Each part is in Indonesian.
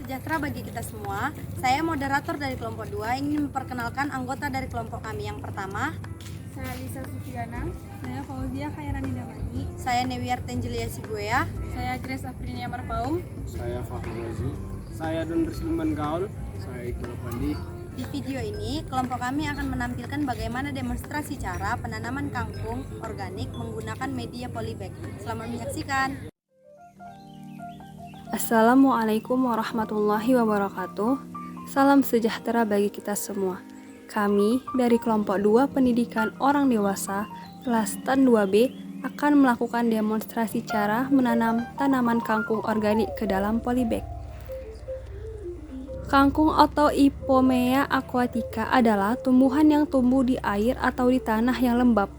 sejahtera bagi kita semua. Saya moderator dari kelompok 2 ingin memperkenalkan anggota dari kelompok kami. Yang pertama, saya Lisa Sufiana. Saya Fauzia Khairani Damani. saya Newiar Tenjelia Sibuya. Saya Grace Afrinia Marpaum. Saya Fahmi Razi. Saya Don Risliman Gaul. Saya Iqbal Pandi. Di video ini, kelompok kami akan menampilkan bagaimana demonstrasi cara penanaman kangkung organik menggunakan media polybag. Selamat menyaksikan. Assalamualaikum warahmatullahi wabarakatuh. Salam sejahtera bagi kita semua. Kami dari kelompok 2 pendidikan orang dewasa kelas TAN 2B akan melakukan demonstrasi cara menanam tanaman kangkung organik ke dalam polybag. Kangkung atau Ipomea aquatica adalah tumbuhan yang tumbuh di air atau di tanah yang lembab.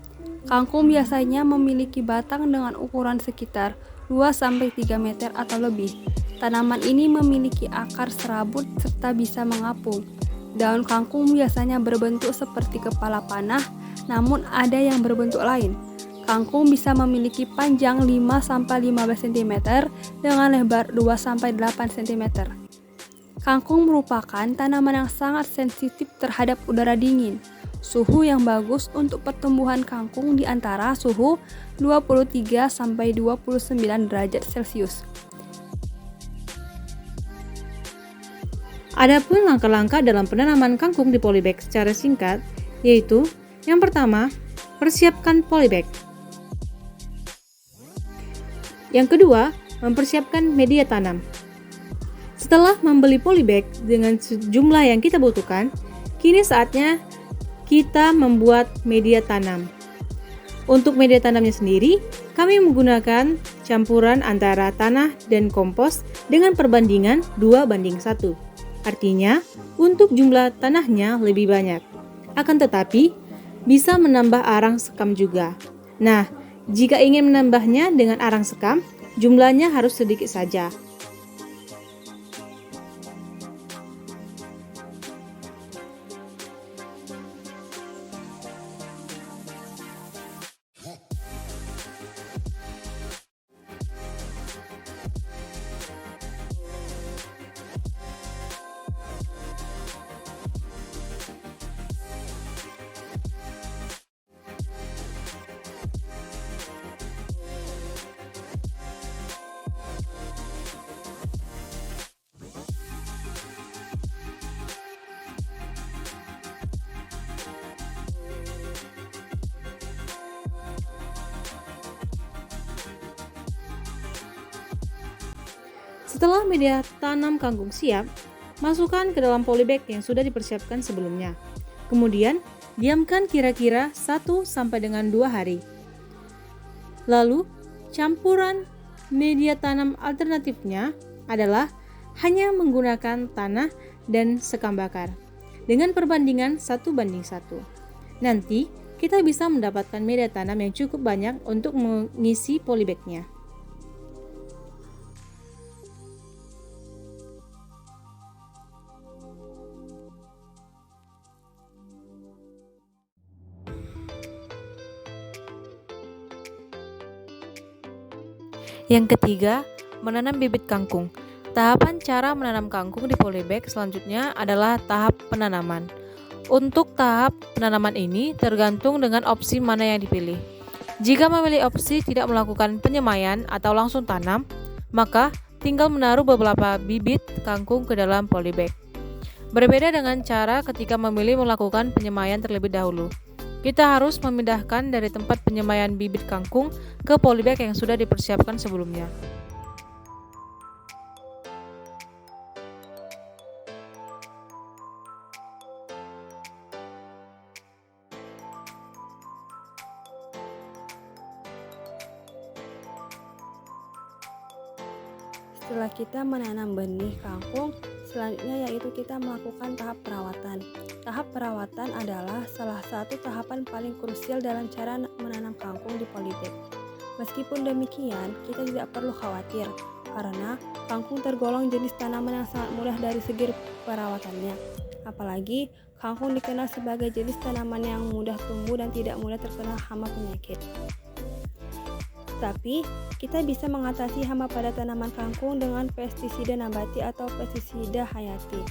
Kangkung biasanya memiliki batang dengan ukuran sekitar 2-3 meter atau lebih. Tanaman ini memiliki akar serabut serta bisa mengapung. Daun kangkung biasanya berbentuk seperti kepala panah, namun ada yang berbentuk lain. Kangkung bisa memiliki panjang 5-15 cm dengan lebar 2-8 cm. Kangkung merupakan tanaman yang sangat sensitif terhadap udara dingin. Suhu yang bagus untuk pertumbuhan kangkung di antara suhu 23-29 derajat Celcius. Adapun langkah-langkah dalam penanaman kangkung di polybag secara singkat, yaitu yang pertama, persiapkan polybag. Yang kedua, mempersiapkan media tanam. Setelah membeli polybag dengan sejumlah yang kita butuhkan, kini saatnya kita membuat media tanam. Untuk media tanamnya sendiri, kami menggunakan campuran antara tanah dan kompos dengan perbandingan 2:1. Artinya, untuk jumlah tanahnya lebih banyak. Akan tetapi, bisa menambah arang sekam juga. Nah, jika ingin menambahnya dengan arang sekam, jumlahnya harus sedikit saja. Setelah media tanam kangkung siap, masukkan ke dalam polybag yang sudah dipersiapkan sebelumnya. Kemudian, diamkan kira-kira 1-2 hari. Lalu, campuran media tanam alternatifnya adalah hanya menggunakan tanah dan sekam bakar dengan perbandingan 1:1. Nanti, kita bisa mendapatkan media tanam yang cukup banyak untuk mengisi polybagnya. Yang ketiga, menanam bibit kangkung. Tahapan cara menanam kangkung di polybag selanjutnya adalah tahap penanaman. Untuk tahap penanaman ini tergantung dengan opsi mana yang dipilih. Jika memilih opsi tidak melakukan penyemaian atau langsung tanam, maka tinggal menaruh beberapa bibit kangkung ke dalam polybag. Berbeda dengan cara ketika memilih melakukan penyemaian terlebih dahulu. Kita harus memindahkan dari tempat penyemaian bibit kangkung ke polybag yang sudah dipersiapkan sebelumnya. Setelah kita menanam benih kangkung, selanjutnya yaitu kita melakukan tahap perawatan. Tahap perawatan adalah salah satu tahapan paling krusial dalam cara menanam kangkung di polybag. Meskipun demikian, kita tidak perlu khawatir karena kangkung tergolong jenis tanaman yang sangat mudah dari segi perawatannya. Apalagi kangkung dikenal sebagai jenis tanaman yang mudah tumbuh dan tidak mudah terkena hama penyakit. Tetapi, kita bisa mengatasi hama pada tanaman kangkung dengan pestisida nabati atau pestisida hayati.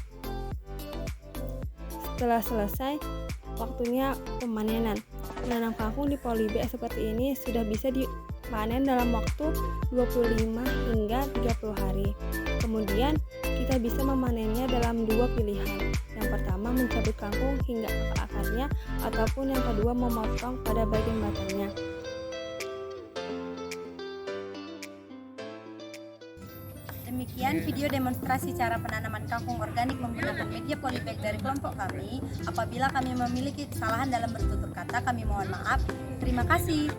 Setelah selesai, waktunya pemanenan. Menanam kangkung di polybag seperti ini sudah bisa dipanen dalam waktu 25 hingga 30 hari. Kemudian, kita bisa memanennya dalam dua pilihan. Yang pertama, mencabut kangkung hingga ke akarnya, ataupun yang kedua, memotong pada bagian batangnya. Demikian video demonstrasi cara penanaman kangkung organik menggunakan media polybag dari kelompok kami. Apabila kami memiliki kesalahan dalam bertutur kata, kami mohon maaf. Terima kasih.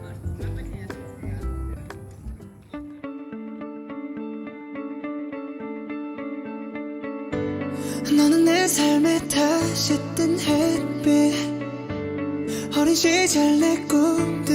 너는 내 삶에 다시 뜬 햇빛 어린 시절 내 꿈